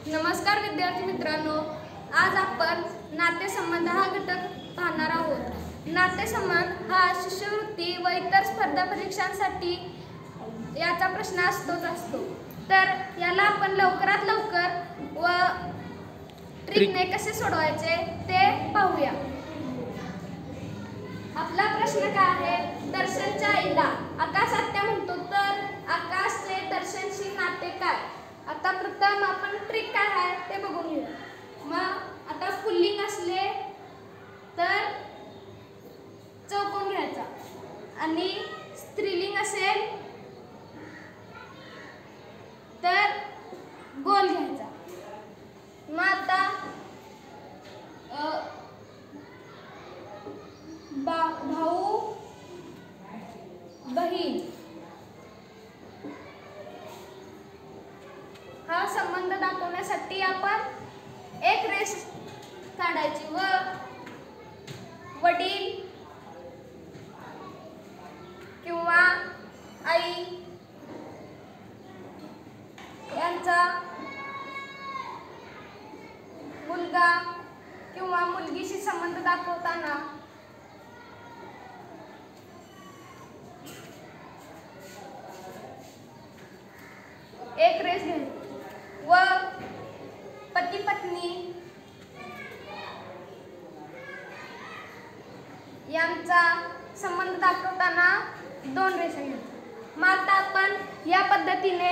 नमस्कार विद्यार्थी मित्रांनो, आज आपण नातेसंबंध हा घटक पाहणार आहोत। नातेसंबंध हा शिष्यवृत्ती व इतर स्पर्धा परीक्षांसाठी याचा प्रश्न असतो। तर याला आपण लवकरात लवकर व ट्रिकने कसे सोडवायचे ते पाहूया। आपला प्रश्न काय आहे? दर्शनच्या आईला आकाश आत्या म्हणतो, तर आकाशचे दर्शनशी नाते काय? आता प्रथम आपण ट्रिक काय आहे ते बघून घेऊ। मग आता पुल्लिंग असले तर चौकोन घ्यायचा आणि स्त्रीलिंग असेल तर गोल घ्यायचा। मग आता भाऊ बहीण हा संबंध दाखवण्यासाठी आपण एक रेष काढायची व वडील किंवा आई यांचा मुलगा किंवा मुलगीशी संबंध दाखवताना एक रेष घ्यायची व पती पत्नी यांचा संबंध दाखवताना दोन रेषा घ्यायच्या। मग आता आपण या पद्धतीने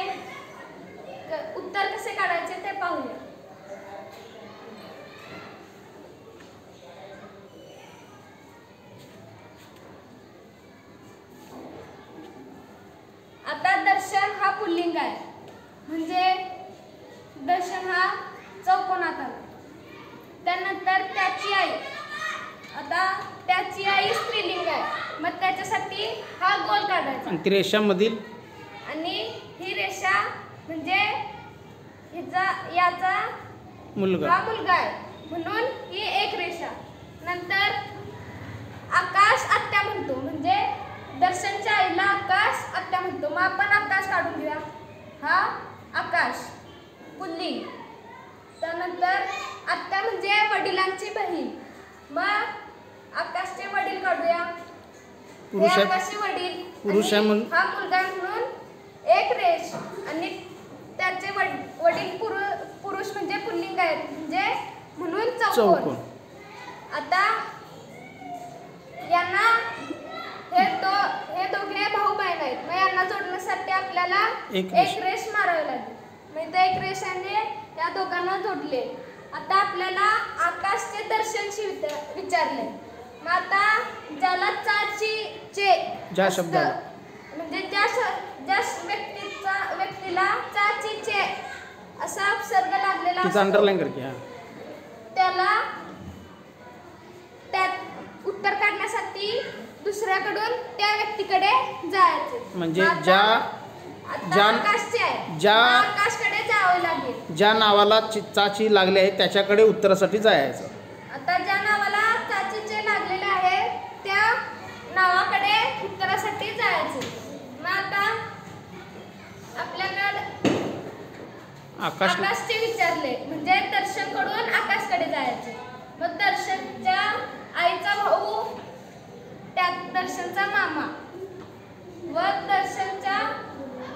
उत्तर कसे काढायचे ते पाहूया। आता दर्शन हा पुल्लिंग आहे, म्हणजे दर्शन हा चौकोनात आला। त्यानंतर त्याची आई, आता त्याची आई स्त्रीलिंग आहे, मग त्याच्यासाठी हा गोल काढायचा आणि ती रेषामधील आणि ही रेषा म्हणजे याचा मुलगा हा मुलगा आहे म्हणून ही एक रेषा। नंतर आकाश आत्या म्हणतो, म्हणजे दर्शनच्या आईला आकाश आत्या म्हणतो। मग आपण आकाश काढून घेऊया, हा आकाश पुल्लिंग। त्यानंतर आत्या म्हणजे वडिलांची बहीण, मग आकाशचे वडील काढूया, आकाशचे वडील हा मुलगा म्हणून एक रेष आणि त्याचे वडील पुरुष म्हणजे पुल्लिंग आहेत, म्हणजे म्हणून चौकोन। आता यांना हे दोघे भाऊ बहीण आहेत, मग यांना जोडण्यासाठी आपल्याला एक रेष मारावी लागेल। मग एक रेषाने या दोघांना जोडले। आता आपल्याला आकाशचे दर्शनशी विचारले। मग आता ज्याला ज्या शब्दाला म्हणजे ज्या व्यक्तीला चे असा उपसर्ग लागलेला असतो, अंडरलाइन करके त्याला त्यात उत्तर काढण्यासाठी दुसऱ्याकडून त्या व्यक्तीकडे जायचे। म्हणजे आकाशकडे जावे लागेल। ज्या नावाला चाची लागले आहे त्याच्याकडे उत्तरासाठी जायचं। आता ज्या नावाला चाचीचे लागलेले आहे त्या नावाकडे उत्तरासाठी जायचे। मग आता आपल्याकडे आकाशचे विचारले, म्हणजे दर्शनकडून आकाशकडे जायचे। मग दर्शनच्या आईचा भाऊ त्यात दर्शनचा मामा व दर्शनच्या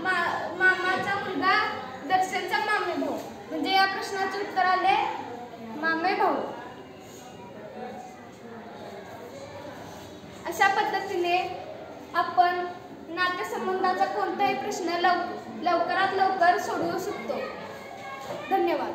मामाचा मुलगा दर्शनचा मामे भाऊ, म्हणजे या प्रश्नाचे उत्तर आले मामे भाऊ। अशा पद्धतीने आपण नातेसंबंधाचा कोणताही प्रश्न लवकरात लवकर सोडवू शकतो। धन्यवाद।